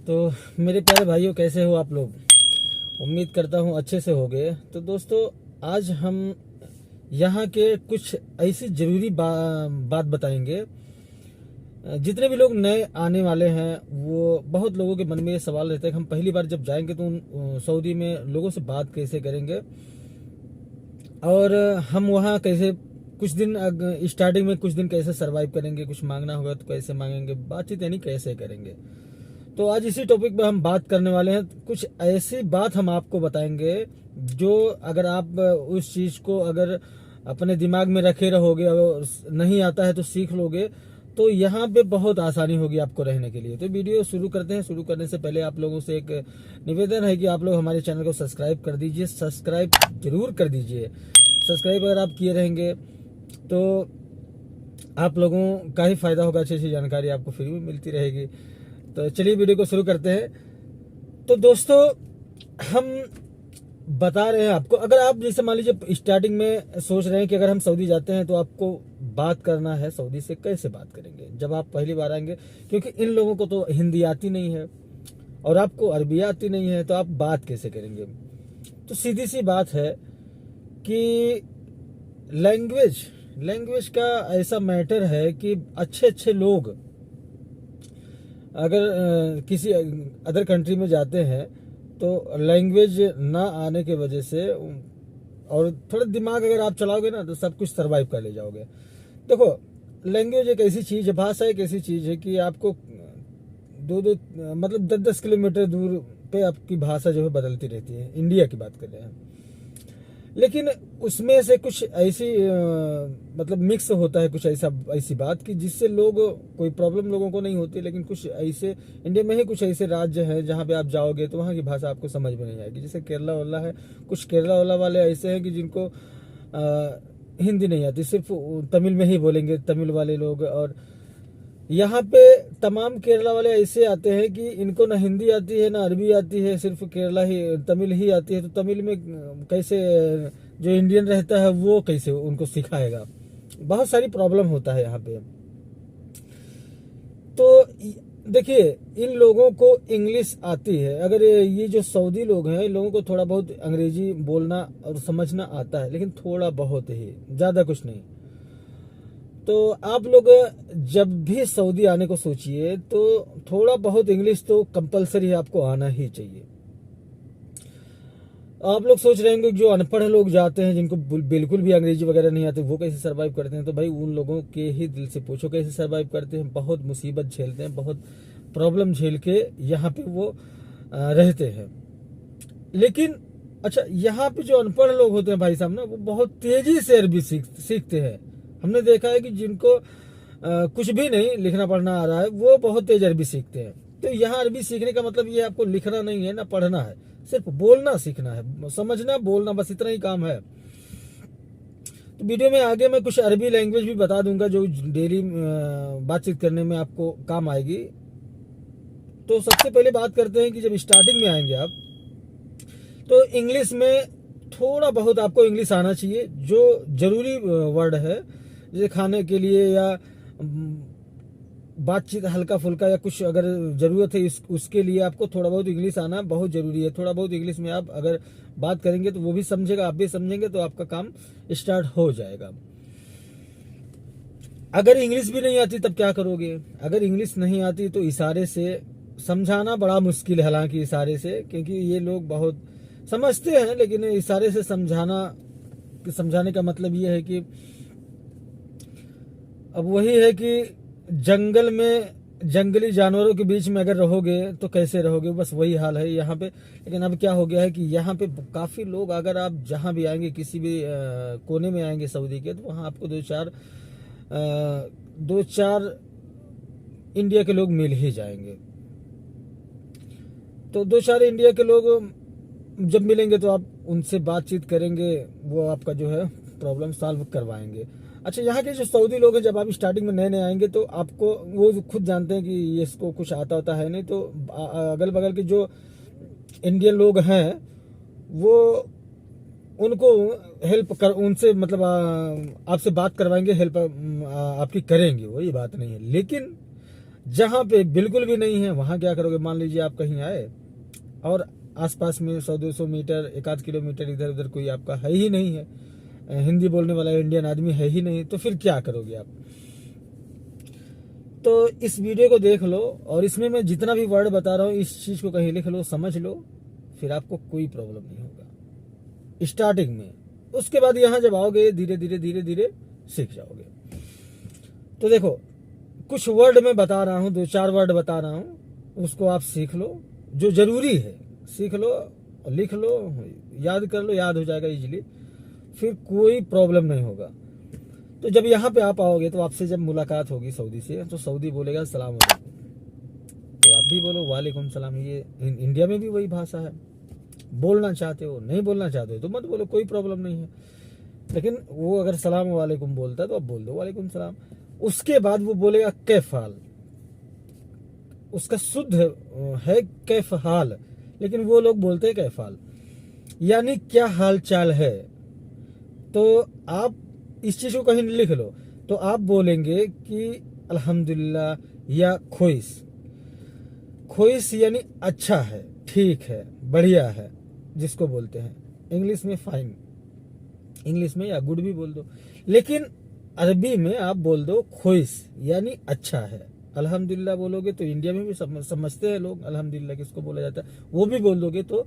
तो मेरे प्यारे भाइयों, कैसे हो आप लोग? उम्मीद करता हूँ अच्छे से होगे। तो दोस्तों, आज हम यहाँ के कुछ ऐसी ज़रूरी बात बताएंगे। जितने भी लोग नए आने वाले हैं, वो बहुत लोगों के मन में ये सवाल रहता है कि हम पहली बार जब जाएंगे तो सऊदी में लोगों से बात कैसे करेंगे, और हम वहाँ कैसे कुछ दिन स्टार्टिंग में कुछ दिन कैसे सरवाइव करेंगे, कुछ मांगना होगा तो कैसे मांगेंगे, बातचीत यानी कैसे करेंगे। तो आज इसी टॉपिक पे हम बात करने वाले हैं। कुछ ऐसी बात हम आपको बताएंगे जो अगर आप उस चीज़ को अगर अपने दिमाग में रखे रहोगे और नहीं आता है तो सीख लोगे, तो यहाँ पे बहुत आसानी होगी आपको रहने के लिए। तो वीडियो शुरू करते हैं। शुरू करने से पहले आप लोगों से एक निवेदन है कि आप लोग हमारे चैनल को सब्सक्राइब कर दीजिए। सब्सक्राइब जरूर कर दीजिए। सब्सक्राइब अगर आप किए रहेंगे तो आप लोगों का ही फायदा होगा, अच्छी अच्छी जानकारी आपको फ्री में मिलती रहेगी। तो चलिए वीडियो को शुरू करते हैं। तो दोस्तों, हम बता रहे हैं आपको, अगर आप जैसे मान लीजिए स्टार्टिंग में सोच रहे हैं कि अगर हम सऊदी जाते हैं तो आपको बात करना है सऊदी से, कैसे बात करेंगे जब आप पहली बार आएंगे, क्योंकि इन लोगों को तो हिंदी आती नहीं है और आपको अरबी आती नहीं है, तो आप बात कैसे करेंगे? तो सीधी सी बात है कि लैंग्वेज का ऐसा मैटर है कि अच्छे अच्छे लोग अगर किसी अदर कंट्री में जाते हैं तो लैंग्वेज ना आने की वजह से और थोड़ा दिमाग अगर आप चलाओगे ना तो सब कुछ सरवाइव कर ले जाओगे। देखो, लैंग्वेज एक ऐसी चीज़ है, भाषा एक ऐसी चीज़ है कि आपको दो दो मतलब 10-10 किलोमीटर दूर पे आपकी भाषा जो है बदलती रहती है। इंडिया की बात कर रहे हैं, लेकिन उसमें से कुछ ऐसी मतलब मिक्स होता है, कुछ ऐसी बात कि जिससे लोग, कोई प्रॉब्लम लोगों को नहीं होती, लेकिन कुछ ऐसे इंडिया में ही कुछ ऐसे राज्य हैं जहाँ पे आप जाओगे तो वहाँ की भाषा आपको समझ में नहीं आएगी। जैसे केरला वाला है, कुछ केरला वाला वाले ऐसे हैं कि जिनको हिंदी नहीं आती, सिर्फ तमिल में ही बोलेंगे तमिल वाले लोग। और यहाँ पे तमाम केरला वाले ऐसे आते हैं कि इनको ना हिंदी आती है ना अरबी आती है, सिर्फ केरला ही तमिल ही आती है। तो तमिल में कैसे जो इंडियन रहता है वो कैसे उनको सिखाएगा? बहुत सारी प्रॉब्लम होता है यहाँ पे। तो देखिए, इन लोगों को इंग्लिश आती है। अगर ये जो सऊदी लोग हैं, इन लोगों को थोड़ा बहुत अंग्रेजी बोलना और समझना आता है, लेकिन थोड़ा बहुत ही, ज़्यादा कुछ नहीं। तो आप लोग जब भी सऊदी आने को सोचिए तो थोड़ा बहुत इंग्लिश तो कंपलसरी आपको आना ही चाहिए। आप लोग सोच रहे होंगे जो अनपढ़ लोग जाते हैं, जिनको बिल्कुल भी अंग्रेजी वगैरह नहीं आती, वो कैसे सरवाइव करते हैं? तो भाई उन लोगों के ही दिल से पूछो कैसे सरवाइव करते हैं। बहुत मुसीबत झेलते हैं, बहुत प्रॉब्लम झेल के यहाँ पे वो रहते हैं। लेकिन अच्छा, यहाँ पे जो अनपढ़ लोग होते हैं भाई साहब ना, वो बहुत तेजी से अरबी सीखते हैं। हमने देखा है कि जिनको कुछ भी नहीं लिखना पढ़ना आ रहा है, वो बहुत तेज अरबी सीखते हैं। तो यहाँ अरबी सीखने का मतलब ये आपको लिखना नहीं है ना पढ़ना है, सिर्फ बोलना सीखना है, समझना बोलना, बस इतना ही काम है। तो वीडियो में आगे मैं कुछ अरबी लैंग्वेज भी बता दूंगा जो डेली बातचीत करने में आपको काम आएगी। तो सबसे पहले बात करते हैं कि जब स्टार्टिंग में आएंगे आप, तो इंग्लिश में थोड़ा बहुत आपको इंग्लिश आना चाहिए। जो जरूरी वर्ड है, जैसे खाने के लिए या बातचीत हल्का फुल्का या कुछ अगर ज़रूरत है उसके लिए आपको थोड़ा बहुत इंग्लिश आना बहुत ज़रूरी है। थोड़ा बहुत इंग्लिश में आप अगर बात करेंगे तो वो भी समझेगा, आप भी समझेंगे, तो आपका काम स्टार्ट हो जाएगा। अगर इंग्लिश भी नहीं आती तब क्या करोगे? अगर इंग्लिश नहीं आती तो इशारे से समझाना बड़ा मुश्किल है, हालांकि इशारे से, क्योंकि ये लोग बहुत समझते हैं, लेकिन इशारे से समझाने का मतलब ये है कि अब वही है कि जंगल में जंगली जानवरों के बीच में अगर रहोगे तो कैसे रहोगे, बस वही हाल है यहाँ पे। लेकिन अब क्या हो गया है कि यहाँ पे काफ़ी लोग, अगर आप जहाँ भी आएंगे, किसी भी कोने में आएंगे सऊदी के, तो वहाँ आपको दो चार इंडिया के लोग मिल ही जाएंगे। तो 2-4 इंडिया के लोग जब मिलेंगे तो आप उनसे बातचीत करेंगे, वो आपका जो है प्रॉब्लम सॉल्व करवाएंगे। अच्छा, यहाँ के जो सऊदी लोग हैं, जब आप स्टार्टिंग में नए नए आएंगे तो आपको, वो खुद जानते हैं कि ये इसको कुछ आता होता है नहीं, तो अगल बगल के जो इंडियन लोग हैं वो उनको हेल्प कर, उनसे मतलब आपसे बात करवाएंगे, हेल्प आपकी करेंगे, वही बात नहीं है। लेकिन जहाँ पे बिल्कुल भी नहीं है वहाँ क्या करोगे? मान लीजिए आप कहीं आए और आसपास में 100-200 मीटर, 1-8 किलोमीटर इधर उधर कोई आपका है ही नहीं है, हिंदी बोलने वाला इंडियन आदमी है ही नहीं, तो फिर क्या करोगे आप? तो इस वीडियो को देख लो और इसमें मैं जितना भी वर्ड बता रहा हूँ इस चीज़ को कहीं लिख लो, समझ लो, फिर आपको कोई प्रॉब्लम नहीं होगा स्टार्टिंग में। उसके बाद यहाँ जब आओगे धीरे धीरे धीरे धीरे सीख जाओगे। तो देखो कुछ वर्ड मैं बता रहा हूँ, 2-4 वर्ड बता रहा हूँ, उसको आप सीख लो, जो जरूरी है सीख लो, लिख लो, याद कर लो, याद हो जाएगा इजीली, फिर कोई प्रॉब्लम नहीं होगा। तो जब यहाँ पे आप आओगे तो आपसे जब मुलाकात होगी सऊदी से, तो सऊदी बोलेगा सलाम वालेकुम, तो आप भी बोलो वालेकुम सलाम। ये इंडिया में भी वही भाषा है। बोलना चाहते हो, नहीं बोलना चाहते हो तो मत बोलो, कोई प्रॉब्लम नहीं है। लेकिन वो अगर सलाम वालेकुम बोलता है तो आप बोल दो वालेकुम सलाम। उसके बाद वो बोलेगा कैफ हाल, उसका शुद्ध है कैफ हाल, लेकिन वो लोग बोलते हैं कैफ हाल, यानी क्या हाल चाल है। तो आप इस चीज को कहीं लिख लो, तो आप बोलेंगे कि अल्हम्दुलिल्लाह या खोइस। खोइस यानी अच्छा है, ठीक है, बढ़िया है, जिसको बोलते हैं इंग्लिश में फाइन, इंग्लिश में या गुड भी बोल दो, लेकिन अरबी में आप बोल दो खोइस यानी अच्छा है। अल्हम्दुलिल्लाह बोलोगे तो इंडिया में भी समझते हैं लोग अल्हम्दुलिल्लाह किसको बोला जाता है, वो भी बोल दोगे तो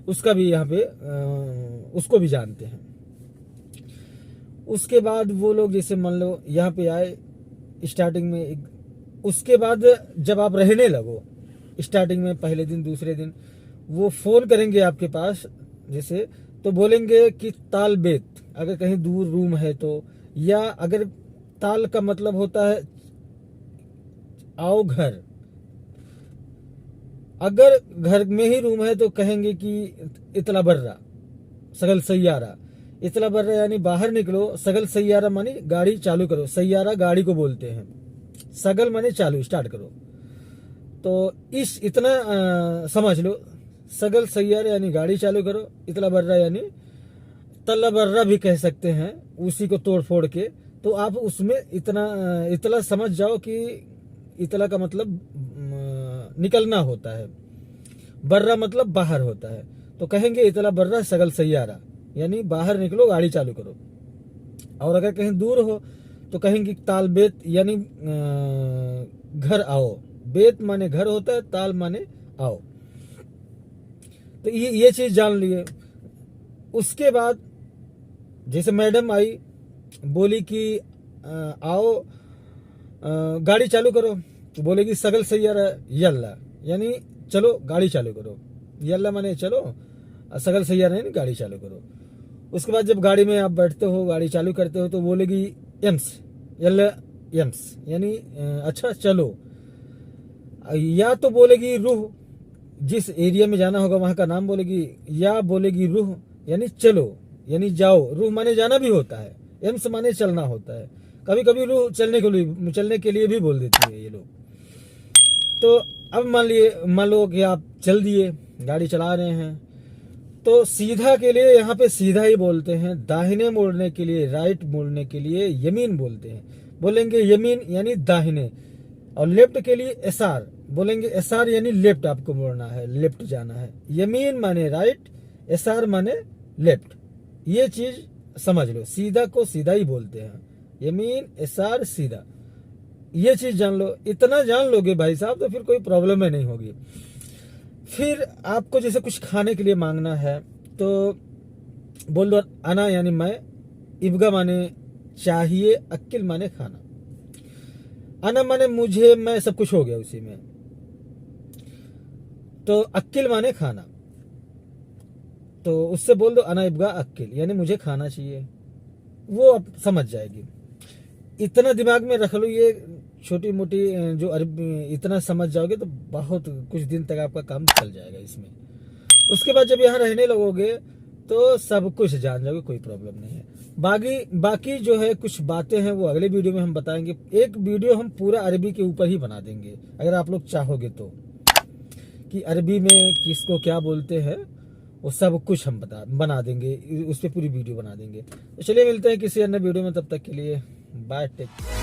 उसका भी यहाँ पे उसको भी जानते हैं। उसके बाद वो लोग जैसे मान लो यहाँ पे आए स्टार्टिंग में, उसके बाद जब आप रहने लगो स्टार्टिंग में पहले दिन दूसरे दिन वो फोन करेंगे आपके पास जैसे, तो बोलेंगे कि ताल बेत, अगर कहीं दूर रूम है तो, या अगर ताल का मतलब होता है आओ घर, अगर घर में ही रूम है तो कहेंगे कि इतला बर्रा सगल सैयारा। इतला बर्रा यानी बाहर निकलो, सगल सैयारा मानी गाड़ी चालू करो, सैयारा गाड़ी को बोलते हैं, सगल माने चालू स्टार्ट करो। तो इस इतना समझ लो, सगल सैयारा यानी गाड़ी चालू करो, इतला बर्रा यानी तल्ला बर्रा भी कह सकते हैं उसी को तोड़ फोड़ के। तो आप उसमें इतला समझ जाओ कि इतला का मतलब निकलना होता है, बर्रा मतलब बाहर होता है, तो कहेंगे इतला बर्रा सगल सैयारा यानी बाहर निकलो गाड़ी चालू करो। और अगर कहीं दूर हो तो कहेंगे ताल बेत यानी घर आओ, बेत माने घर होता है, ताल माने आओ। तो ये चीज जान लिए। उसके बाद जैसे मैडम आई बोली कि आओ गाड़ी चालू करो, तो बोलेगी सगल सैयारा यल्ला यानी चलो गाड़ी चालू करो, यल्ला माने चलो, सगल सैयारा यानी गाड़ी चालू करो। उसके बाद जब गाड़ी में आप बैठते हो, गाड़ी चालू करते हो, तो बोलेगी यम्स यल्ला यम्स यानी अच्छा चलो, या तो बोलेगी रूह, जिस एरिया में जाना होगा वहां का नाम बोलेगी, या बोलेगी रूह यानी चलो यानी जाओ, रूह माने जाना भी होता है, यम्स माने चलना होता है, कभी कभी रूह चलने के लिए भी बोल देती है ये लोग। तो अब मान लो कि आप चल दिए, गाड़ी चला रहे हैं, तो सीधा के लिए यहाँ पे सीधा ही बोलते हैं, दाहिने मोड़ने के लिए, राइट मोड़ने के लिए यमीन बोलते हैं, बोलेंगे यमीन यानी दाहिने, और लेफ्ट के लिए एसार बोलेंगे, एसार यानी लेफ्ट आपको मोड़ना है, लेफ्ट जाना है, यमीन माने राइट, एसार माने लेफ्ट। ये चीज समझ लो, सीधा को सीधा ही बोलते हैं, यमीन एसार सीधा, ये चीज जान लो। इतना जान लोगे भाई साहब तो फिर कोई प्रॉब्लम ही नहीं होगी। फिर आपको जैसे कुछ खाने के लिए मांगना है तो बोल दो अना यानी मैं, इबगा माने चाहिए, अक्किल माने खाना, अना माने मुझे, मैं सब कुछ हो गया उसी में, तो अक्किल माने खाना, तो उससे बोल दो अना इबगा अक्किल यानी मुझे खाना चाहिए, वो अब समझ जाएगी। इतना दिमाग में रख लो, ये छोटी मोटी जो अरबी इतना समझ जाओगे तो बहुत कुछ दिन तक आपका काम चल जाएगा इसमें। उसके बाद जब यहाँ रहने लगोगे तो सब कुछ जान जाओगे, कोई प्रॉब्लम नहीं है। बाकी जो है कुछ बातें हैं वो अगले वीडियो में हम बताएंगे। एक वीडियो हम पूरा अरबी के ऊपर ही बना देंगे अगर आप लोग चाहोगे तो, कि अरबी में किसको क्या बोलते हैं वो सब कुछ हम बना देंगे, उस पर पूरी वीडियो बना देंगे। तो चलिए मिलते हैं किसी अन्य वीडियो में, तब तक के लिए बाय, टेक।